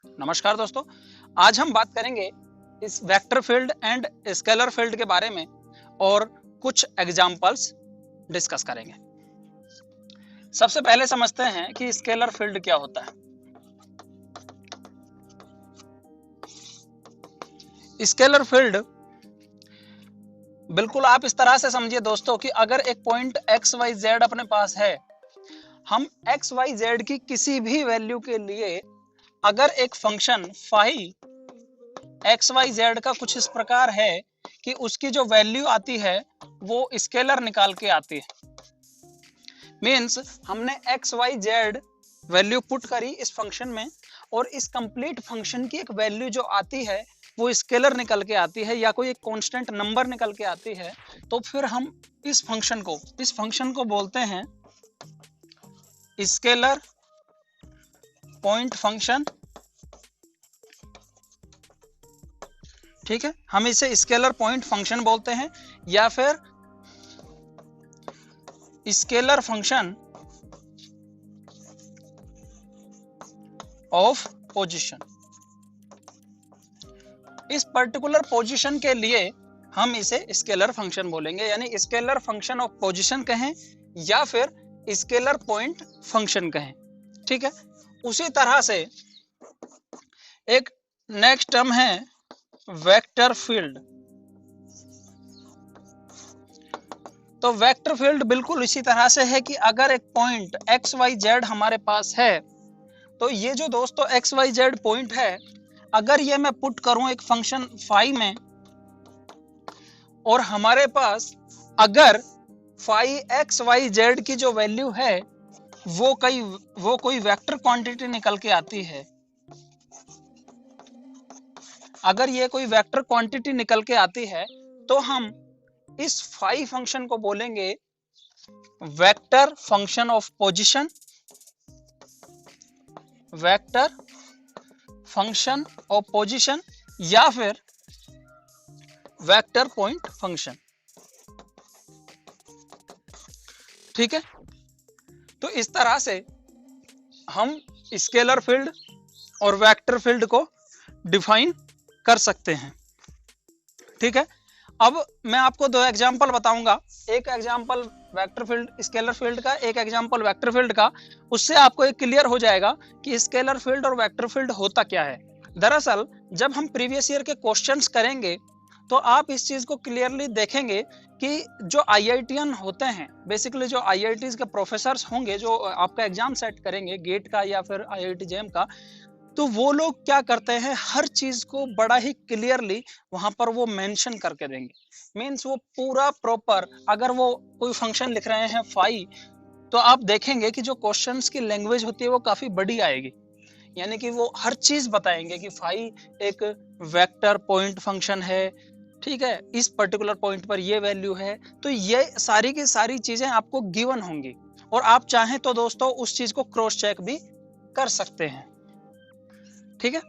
नमस्कार दोस्तों, आज हम बात करेंगे इस vector field and scalar field के बारे में और कुछ एग्जांपल्स डिस्कस करेंगे। सबसे पहले समझते हैं कि स्केलर फील्ड क्या होता है। स्केलर फील्ड बिल्कुल आप इस तरह से समझिए दोस्तों कि अगर एक पॉइंट एक्स वाई जेड अपने पास है, हम एक्स वाई जेड की किसी भी वैल्यू के लिए अगर एक function phi X Y Z का कुछ इस प्रकार है कि उसकी जो वैल्यू आती है वो स्केलर निकाल के आती है। मीन्स हमने X Y Z value put करी इस फंक्शन में और इस कंप्लीट फंक्शन की एक वैल्यू जो आती है वो स्केलर निकल के आती है या कोई एक कांस्टेंट नंबर निकल के आती है, तो फिर हम इस फंक्शन को बोलते हैं स्केलर पॉइंट फंक्शन। ठीक है, हम इसे स्केलर पॉइंट फंक्शन बोलते हैं या फिर स्केलर फंक्शन ऑफ पोजीशन। इस पर्टिकुलर पोजीशन के लिए हम इसे स्केलर फंक्शन बोलेंगे, यानी स्केलर फंक्शन ऑफ पोजीशन कहें या फिर स्केलर पॉइंट फंक्शन कहें। ठीक है, उसी तरह से एक नेक्स्ट टर्म है वेक्टर फील्ड। तो वेक्टर फील्ड बिल्कुल इसी तरह से है कि अगर एक पॉइंट एक्स वाई जेड हमारे पास है, तो ये जो दोस्तों एक्स वाई जेड पॉइंट है, अगर ये मैं पुट करूं एक फंक्शन फाई में और हमारे पास अगर फाई एक्स वाई जेड की जो वैल्यू है वो कोई वेक्टर क्वांटिटी निकल के आती है, अगर ये कोई वेक्टर क्वांटिटी निकल के आती है तो हम इस फाई फंक्शन को बोलेंगे vector function of position, vector function of position या फिर वेक्टर पॉइंट फंक्शन। ठीक है, तो इस तरह से हम स्केलर फील्ड और वेक्टर फील्ड को डिफाइन कर सकते हैं। ठीक है, अब मैं आपको दो एग्जांपल बताऊंगा, एक example vector field scalar field का, एक एग्जांपल वेक्टर फील्ड का। उससे आपको एक क्लियर हो जाएगा कि स्केलर फील्ड और वेक्टर फील्ड होता क्या है। दरअसल जब हम प्रीवियस ईयर के क्वेश्चंस करेंगे तो आप इस चीज को क्लियरली देखेंगे कि जो आईआईटीएन होते हैं, बेसिकली जो आईआईटीज के प्रोफेसर्स होंगे जो आपका एग्जाम सेट करेंगे गेट का या फिर आईआईटी जेम का, तो वो लोग क्या करते हैं, हर चीज को बड़ा ही क्लियरली वहां पर वो मेंशन करके देंगे। मींस वो पूरा प्रॉपर, अगर वो कोई फंक्शन लिख रहे हैं फाई, तो आप देखेंगे कि जो क्वेश्चंस की लैंग्वेज होती है वो काफी बड़ी आएगी, यानी कि वो हर चीज बताएंगे कि फाई एक वेक्टर पॉइंट फंक्शन है। ठीक है, इस पर्टिकुलर पॉइंट पर ये वैल्यू है, तो ये सारी की सारी चीजें आपको गिवन होंगी और आप चाहें तो दोस्तों उस चीज को क्रॉस चेक भी कर सकते हैं। ठीक है,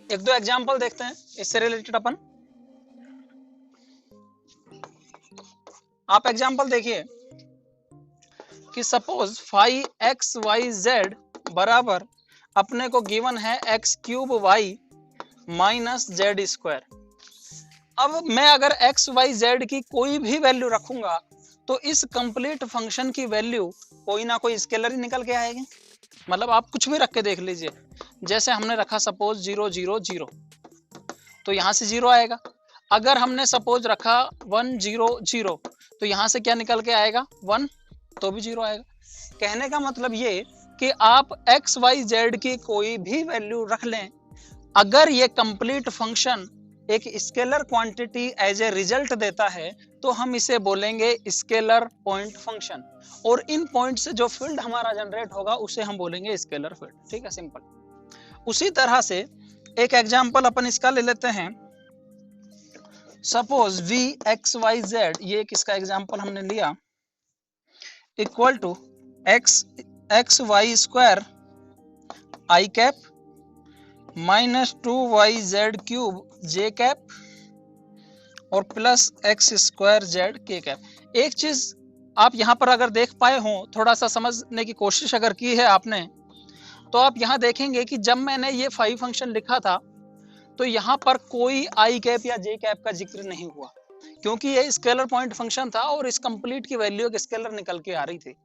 एक दो एग्जांपल देखते हैं इससे रिलेटेड अपन। आप एग्जांपल देखिए कि suppose phi X Y Z बराबर अपने को गिवन है X cube Y minus Z square. अब मैं अगर एक्स वाई जेड की कोई भी वैल्यू रखूंगा तो इस कंप्लीट फंक्शन की वैल्यू कोई ना कोई स्केलर ही निकल के आएगी। मतलब आप कुछ भी रख के देख लीजिए, जैसे हमने रखा सपोज 0 0 0, तो यहां से 0 आएगा। अगर हमने सपोज रखा 1 0 0, तो यहां से क्या निकल के आएगा 1, तो भी 0 आएगा। कहने का मतलब ये कि आप एक्स वाई जेड की कोई भी वैल्यू रख लें, अगर ये कंप्लीट फंक्शन एक scalar quantity as a result देता है तो हम इसे बोलेंगे स्केलर पॉइंट फंक्शन, और इन पॉइंट से जो फील्ड हमारा जनरेट होगा उसे हम बोलेंगे स्केलर फील्ड। ठीक है, सिंपल। उसी तरह से एक एग्जांपल अपन इसका ले लेते हैं, suppose v X Y Z, ये किसका एग्जांपल हमने लिया, equal to X Y square I cap minus 2y Z cube J cap और plus X square Z K cap. एक चीज आप यहां पर अगर देख पाए हो, थोड़ा सा समझने की कोशिश अगर की है आपने, तो आप यहाँ देखेंगे कि जब मैंने ये फाई फंक्शन लिखा था तो यहाँ पर कोई आई कैप या जे कैप का जिक्र नहीं हुआ, क्योंकि ये स्केलर पॉइंट फंक्शन था और इस कंप्लीट की वैल्यू एक स्केलर निकल के आ रही थी।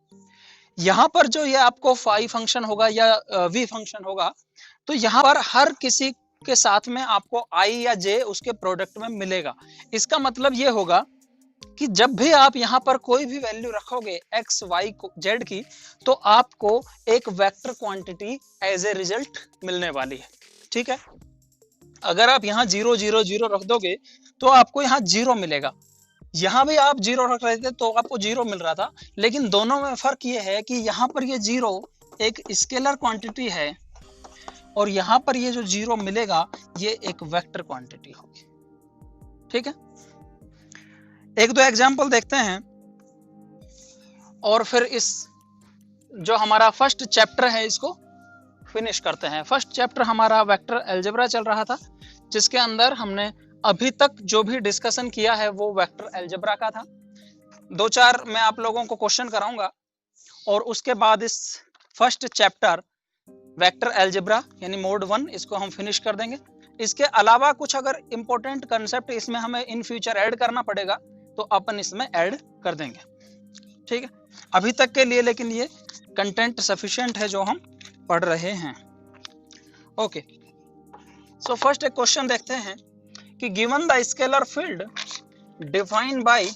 यहाँ पर जो ये आपको फाई फंक्शन होगा या वी फंक्शन होगा, तो यहाँ पर हर किसी के साथ में आपको आई या जे उसके प्रोडक्ट में मिलेगा। इसका मतलब ये होगा कि जब भी आप यहाँ पर कोई भी वैल्यू रखोगे एक्स वाई जेड की, तो आपको एक vector quantity as a result मिलने वाली है। ठीक है, अगर आप यहाँ 0 0 0 रख दोगे तो आपको यहाँ 0 मिलेगा, यहाँ भी आप 0 रख रहे थे तो आपको 0 मिल रहा था, लेकिन दोनों में फर्क ये है कि यहाँ पर ये 0 एक स्केलर क्वांटिटी है और यहाँ पर ये जो 0 मिलेगा ये एक वेक्टर क्वांटिटी होगी। ठीक है, एक दो एग्जाम्पल देखते हैं और फिर इस जो हमारा फर्स्ट चैप्टर है इसको फिनिश करते हैं। फर्स्ट चैप्टर हमारा वेक्टर अलजेब्रा चल रहा था, जिसके अंदर हमने अभी तक जो भी डिस्कशन किया है वो वेक्टर अलजेब्रा का था। 2-4 मैं आप लोगों को क्वेश्चन कराऊंगा और उसके बाद इस फर्स्ट चैप्टर वेक्टर अलजेब्रा यानी मोड 1 इसको हम फिनिश कर देंगे। इसके अलावा कुछ अगर इंपॉर्टेंट कंसेप्ट इसमें हमें इन फ्यूचर ऐड करना पड़ेगा तो अपन इसमें ऐड कर देंगे। ठीक है, अभी तक के लिए लेकिन ये कंटेंट सफिशिएंट है जो हम पढ़ रहे हैं। ओके, सो फर्स्ट एक क्वेश्चन देखते हैं कि given the scalar field defined by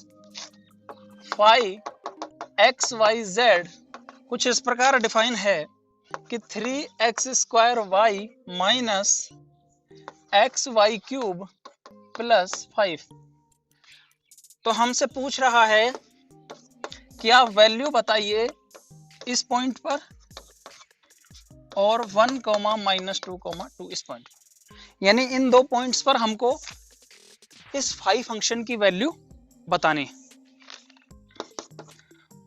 phi X Y Z कुछ इस प्रकार डिफाइन है कि 3x² y minus X Y cube plus 5। तो हमसे पूछ रहा है कि आप वैल्यू बताइए इस पॉइंट पर और 1, -2, इस पॉइंट पर, यानी इन दो पॉइंट्स पर हमको इस फाई फंक्शन की वैल्यू बतानी है।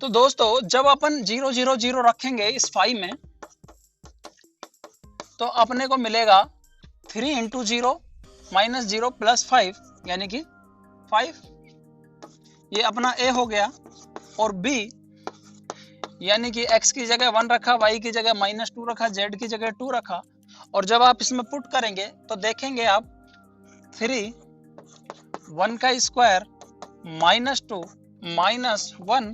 तो दोस्तों जब अपन 0 0 0 रखेंगे इस फाई में तो अपने को मिलेगा 3 × 0 -0 + 5 यानी कि 5। ये अपना A हो गया और B यानी कि x की जगह 1 रखा, y की जगह -2 रखा, z की जगह 2 रखा, और जब आप इसमें पुट करेंगे तो देखेंगे आप 3 1 का स्क्वायर -2 -1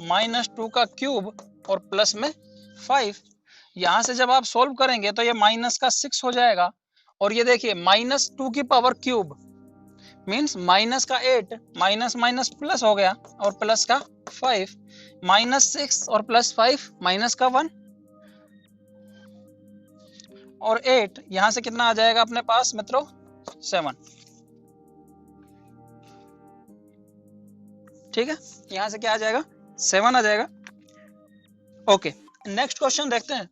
-2 का क्यूब और प्लस में 5। यहाँ से जब आप सोल्व करेंगे तो ये माइनस का 6 हो जाएगा और ये देखिए -2 की पावर क्यूब मीन्स माइनस का 8, माइनस माइनस प्लस हो गया और प्लस का 5, -6 और +5 माइनस का 1 और 8, यहां से कितना आ जाएगा अपने पास मित्रों 7। ठीक है, यहां से क्या आ जाएगा 7 आ जाएगा। ओके, नेक्स्ट क्वेश्चन देखते हैं।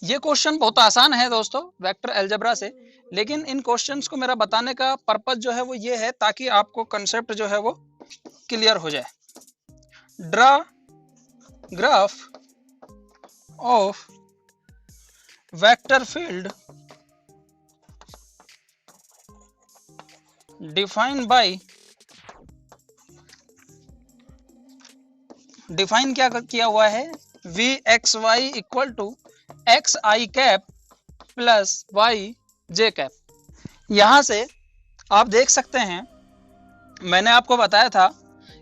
ये क्वेश्चन बहुत आसान है दोस्तों वेक्टर अलजेब्रा से, लेकिन इन क्वेश्चंस को मेरा बताने का पर्पस जो है वो ये है ताकि आपको कंसेप्ट जो है वो क्लियर हो जाए। Draw graph of vector field defined bye, define क्या किया हुआ है Vxy = xi cap plus y j cap. यहां से आप देख सकते हैं मैंने आपको बताया था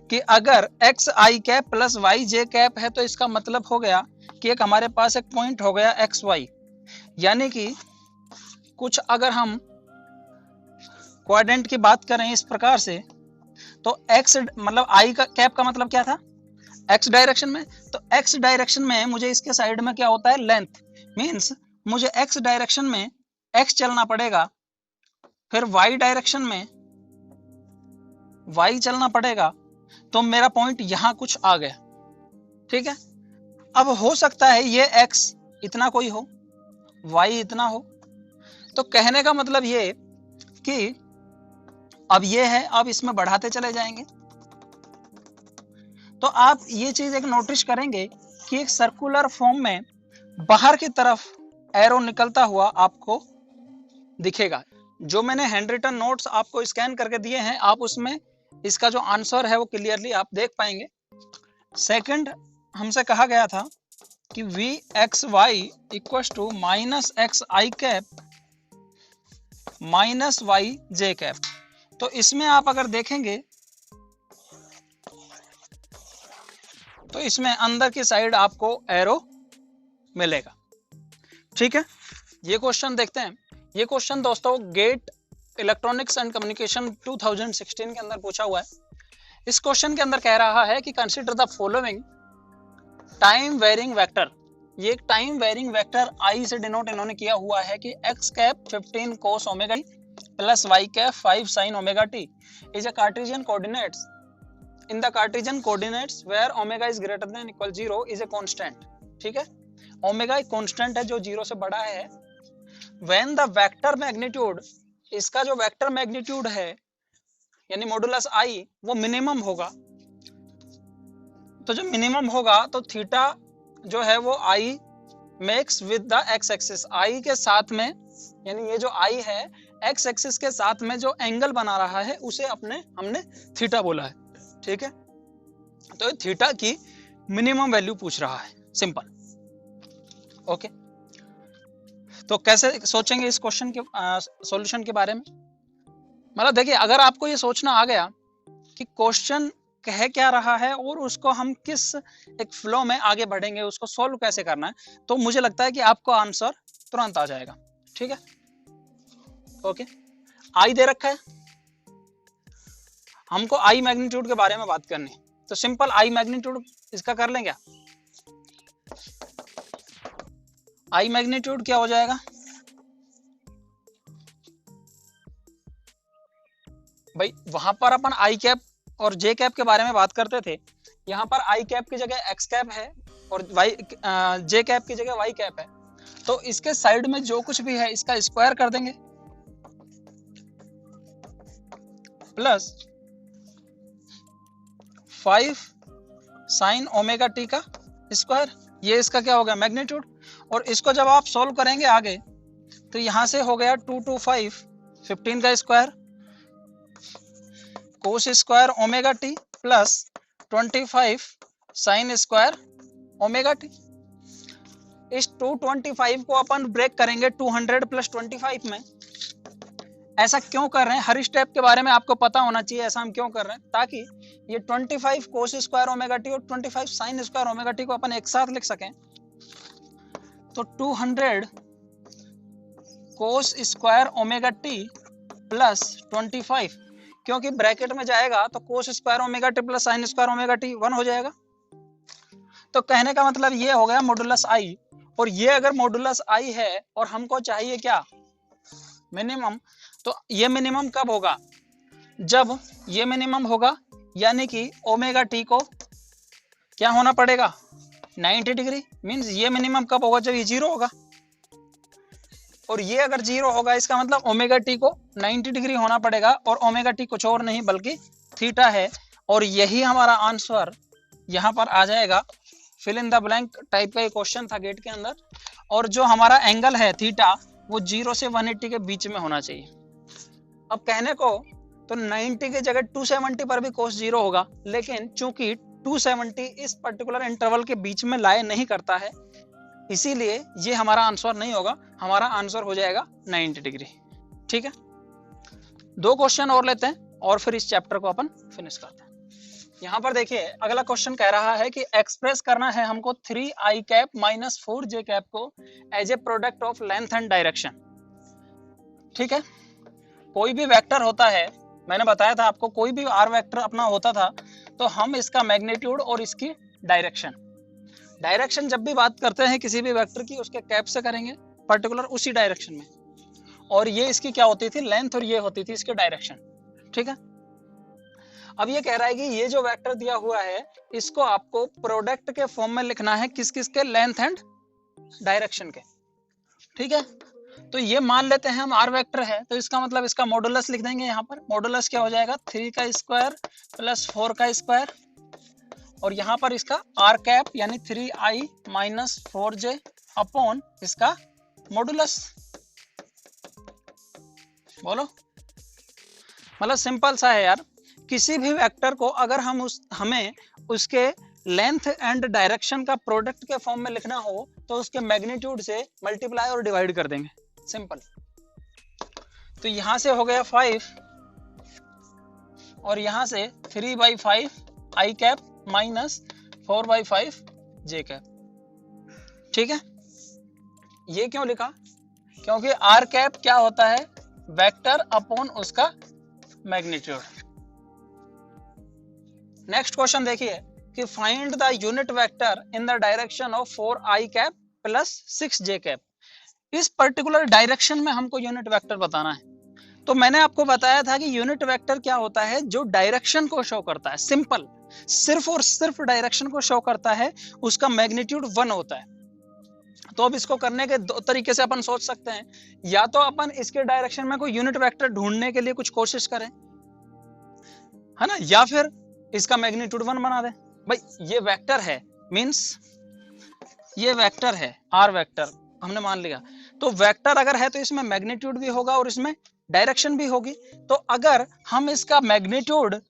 कि अगर xi cap plus y j cap है तो इसका मतलब हो गया कि एक हमारे पास एक पॉइंट हो गया xy, यानी कि कुछ अगर हम क्वाड्रेंट की बात करें इस प्रकार से तो x मतलब i का कैप का मतलब क्या था x डायरेक्शन में, तो x डायरेक्शन में मुझे इसके साइड में क्या होता है लेंथ, मींस मुझे x डायरेक्शन में x चलना पड़ेगा, फिर y डायरेक्शन में y चलना पड़ेगा, तो मेरा पॉइंट यहां कुछ आ गया। ठीक है, अब हो सकता है ये x इतना कोई हो, y इतना हो, तो कहने का मतलब ये कि अब ये है, अब इसमें बढ़ाते चले जाएंगे तो आप ये चीज एक नोटिस करेंगे कि एक सर्कुलर फॉर्म में बाहर की तरफ एरो निकलता हुआ आपको दिखेगा। जो मैंने हैंड रिटन नोट्स आपको स्कैन करके दिए हैं आप उसमें इसका जो आंसर है वो क्लियरली आप देख पाएंगे। सेकंड हमसे कहा गया था कि V X Y equal to minus X I cap minus Y J cap. तो इसमें आप अगर देखेंगे तो इसमें अंदर की साइड आपको एरो मिलेगा। ठीक है, ये क्वेश्चन देखते हैं। ये क्वेश्चन दोस्तों गेट इलेक्ट्रॉनिक्स एंड कम्युनिकेशन 2016 के अंदर पूछा हुआ है। इस क्वेश्चन के अंदर कह रहा है कि consider the following time varying vector. ये एक टाइम वेरिंग वेक्टर आई से डिनोट इन्होंने किया हुआ है कि X cap 15 cos omega T plus Y cap 5 sine omega T is a Cartesian coordinates in the Cartesian coordinates where omega is greater than equal 0 is a constant. ठीक है, omega एक constant है जो 0 से बड़ा है। व्हेन द वेक्टर मैग्नीट्यूड, इसका जो वेक्टर मैग्नीट्यूड है यानी मॉडुलस आई वो मिनिमम होगा। तो जब मिनिमम होगा तो थीटा जो है वो I makes with the X axis, I के साथ में यानी ये जो आई है एक्स एक्सिस के साथ में जो एंगल बना रहा है उसे हमने थीटा बोला है। ठीक है, तो थीटा की मिनिमम वैल्यू पूछ रहा है, सिंपल। ओके, तो कैसे सोचेंगे इस क्वेश्चन के सॉल्यूशन के बारे में। मतलब देखिए, अगर आपको ये सोचना आ गया कि क्वेश्चन कह क्या रहा है और उसको हम किस एक फ्लो में आगे बढ़ेंगे, उसको सॉल्व कैसे करना है, तो मुझे लगता है कि आपको आंसर तुरंत आ जाएगा। ठीक है, ओके, आई दे रखा है, हमको आई मैग्नीट्यूड के बारे में बात करनी है, तो सिंपल आई मैग्नीट्यूड इसका कर लें क्या। आई मैग्नीट्यूड क्या हो जाएगा भाई, वहां पर अपन आई कैप और जे कैप के बारे में बात करते थे, यहाँ पर आई कैप की जगह एक्स कैप है और वाई जे कैप की जगह वाई कैप है। तो इसके साइड में जो कुछ भी है इसका स्क्वायर कर देंगे प्लस 5 साइन ओमेगा टी का स्क्वायर, ये इसका क्या हो गया मैग्नीट्यूड। और इसको जब आप सॉल्व करेंगे आगे तो यहां से हो गया 2 to 5 15 का square cos square omega T plus 25 sine square omega T. इस 225 को अपन ब्रेक करेंगे 200 प्लस 25 में। ऐसा क्यों कर रहे हैं, हर स्टेप के बारे में आपको पता होना चाहिए ऐसा हम क्यों कर रहे हैं, ताकि ये 25 कोस स्क्वायर ओमेगा टी और 25 साइन स्क्वायर ओमेगा टी को अपन एक साथ लिख सकें। तो 200 cos square omega T plus 25, क्योंकि ब्रैकेट में जाएगा तो cos square omega T plus sine square omega T 1 हो जाएगा। तो कहने का मतलब ये हो गया मॉडुलस आई, और ये अगर मॉडुलस आई है और हमको चाहिए क्या मिनिमम, तो ये मिनिमम कब होगा, जब ये मिनिमम होगा यानी कि ओमेगा टी को क्या होना पड़ेगा 90 डिग्री। मींस ये मिनिमम कब होगा, जब ये 0 होगा। और ये अगर 0 होगा इसका मतलब ओमेगा टी को 90 डिग्री होना पड़ेगा, और ओमेगा टी कुछ और नहीं बल्कि थीटा है। और यही हमारा आंसर यहाँ पर आ जाएगा। Fill in the blank type का ये क्वेश्चन था गेट के अंदर, और जो हमारा एंगल है थीटा वो 0 से 180 के बीच में होना चाहिए। अब कहने को तो 90 की जगह 270 पर भी कोस 0 होगा, लेकिन चूंकि 270 इस पर्टिकुलर इंटरवल के बीच में लाए नहीं करता है, इसीलिए ये हमारा आंसर नहीं होगा, हमारा आंसर हो जाएगा 90 डिग्री। ठीक है, 2 क्वेश्चन और लेते हैं और फिर इस चैप्टर को अपन फिनिश करते हैं। यहाँ पर देखिए अगला क्वेश्चन कह रहा है कि एक्सप्रेस करना है हमको 3i cap minus 4j cap को as a product of length and direction. ठीक है, कोई भी वेक्टर होता है, मैंने बताया था आपको, कोई भी आर वेक्टर अपना होता था तो हम इसका मैग्नीट्यूड और इसकी डायरेक्शन जब भी बात करते हैं किसी भी वेक्टर की, उसके कैप से करेंगे पर्टिकुलर उसी डायरेक्शन में, और ये इसकी क्या होती थी लेंथ और ये होती थी इसकी डायरेक्शन। ठीक है, अब ये कह रहा है कि ये जो वेक्टर दिया हुआ है इसको आपको प्रोडक्ट के फॉर्म में लिखना है, किस किस के, लेंथ एंड डायरेक्शन के। ठीक है, तो ये मान लेते हैं हम आर वेक्टर है, तो इसका मतलब इसका मॉडुलस लिख देंगे। यहाँ पर मॉडुलस क्या हो जाएगा 3 का स्क्वायर प्लस 4 का स्क्वायर, और यहाँ पर इसका आर कैप यानी 3i माइनस 4j अपॉन इसका मॉडुलस। बोलो, मतलब सिंपल सा है यार, किसी भी वेक्टर को अगर हम हमें उसके लेंथ एंड डायरेक्शन का प्रोडक्ट के फॉर्म में लिखना हो तो उसके मैग्नीट्यूड से मल्टीप्लाई और डिवाइड कर देंगे, सिंपल। तो यहां से हो गया 5 और यहां से 3/5 आई कैप माइनस 4/5 जे कैप। ठीक है, ये क्यों लिखा? क्योंकि आर कैप क्या होता है? वेक्टर अपॉन उसका मैग्नीट्यूड। नेक्स्ट क्वेश्चन देखिए कि find the unit vector in the direction of 4i cap plus 6j cap. इस पर्टिकुलर डायरेक्शन में हमको यूनिट वेक्टर बताना है। तो मैंने आपको बताया था कि यूनिट वेक्टर क्या होता है? जो डायरेक्शन को शो करता है, सिंपल, सिर्फ और सिर्फ डायरेक्शन को शो करता है, उसका मैग्नीट्यूड 1 होता है। तो अब इसको करने के दो तरीके से अपन सोच सकते हैं। या तो अपन इसके डायरेक्शन में कोई यूनिट वेक्टर ढूंढने के लिए कुछ कोशिश करें, है ना, या फिर इसका मैग्नीट्यूड 1 बना दें। भाई ये वेक्टर है, मींस ये वेक्टर है, आर वेक्टर हमने मान लिया। तो वेक्टर अगर है तो इसमें मैग्नीट्यूड भी होगा और इसमें डायरेक्शन भी होगी। तो अगर हम इसका मैग्नीट्यूड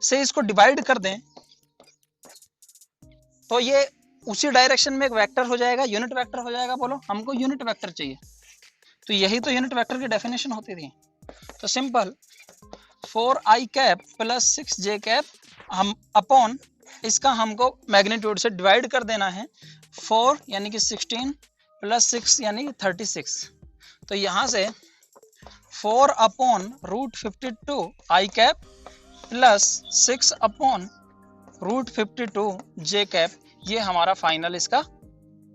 से इसको डिवाइड कर दें तो ये उसी डायरेक्शन में एक वेक्टर हो जाएगा, यूनिट वेक्टर हो जाएगा। बोलो, हमको यूनिट वेक्टर चाहिए, तो यही तो यूनिट वेक्टर की डेफिनेशन होती थी। तो simple 4i cap plus 6j cap हम अपॉन इसका हमको मैग्नीट्यूड से डिवाइड कर देना है। 4 यानी कि 16 प्लस 6 यानी कि 36। तो यहां से 4 अपॉन रूट 52 आई कैप प्लस 6 अपॉन रूट 52 जे कैप, ये हमारा फाइनल इसका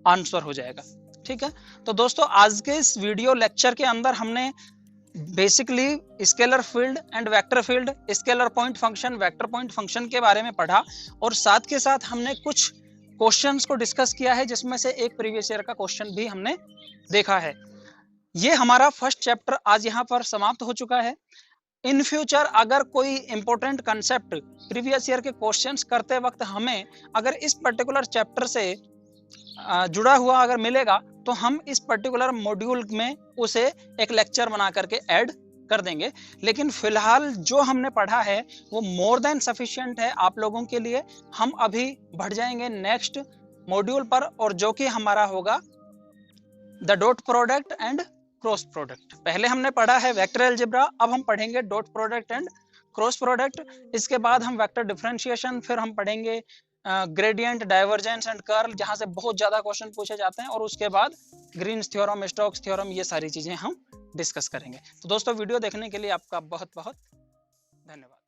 आंसर हो जाएगा। ठीक है, तो दोस्तों आज के इस वीडियो लेक्चर के अंदर हमने basically scalar field and vector field, scalar point function, vector point function के बारे में पढ़ा और साथ के साथ हमने कुछ क्वेश्चंस को डिस्कस किया है, जिसमें से एक प्रीवियस ईयर का क्वेश्चन भी हमने देखा है। ये हमारा फर्स्ट चैप्टर आज यहाँ पर समाप्त हो चुका है। इन फ्यूचर अगर कोई इंपॉर्टेंट कंसेप्ट प्रीवियस ईयर के क्वेश्चंस करते वक्त हमें अगर इस पर्टिकुलर चैप्टर से जुड़ा हुआ अगर मिलेगा तो हम इस पर्टिकुलर मॉड्यूल में उसे एक लेक्चर बना करके ऐड कर देंगे। लेकिन फिलहाल जो हमने पढ़ा है वो मोर देन सफिशिएंट है आप लोगों के लिए। हम अभी बढ़ जाएंगे नेक्स्ट मॉड्यूल पर, और जो कि हमारा होगा the dot product and cross product. पहले हमने पढ़ा है वेक्टर अलजेब्रा, अब हम पढ़ेंगे dot product and cross product. इसके बाद हम वेक्टर डिफरेंशिएशन, फिर हम पढ़ेंगे ग्रेडियंट, डाइवर्जेंस एंड कर्ल, जहां से बहुत ज्यादा क्वेश्चन पूछे जाते हैं, और उसके बाद ग्रीन्स थ्योरम, स्टोक्स थ्योरम, ये सारी चीजें हम डिस्कस करेंगे। तो दोस्तों वीडियो देखने के लिए आपका बहुत बहुत धन्यवाद।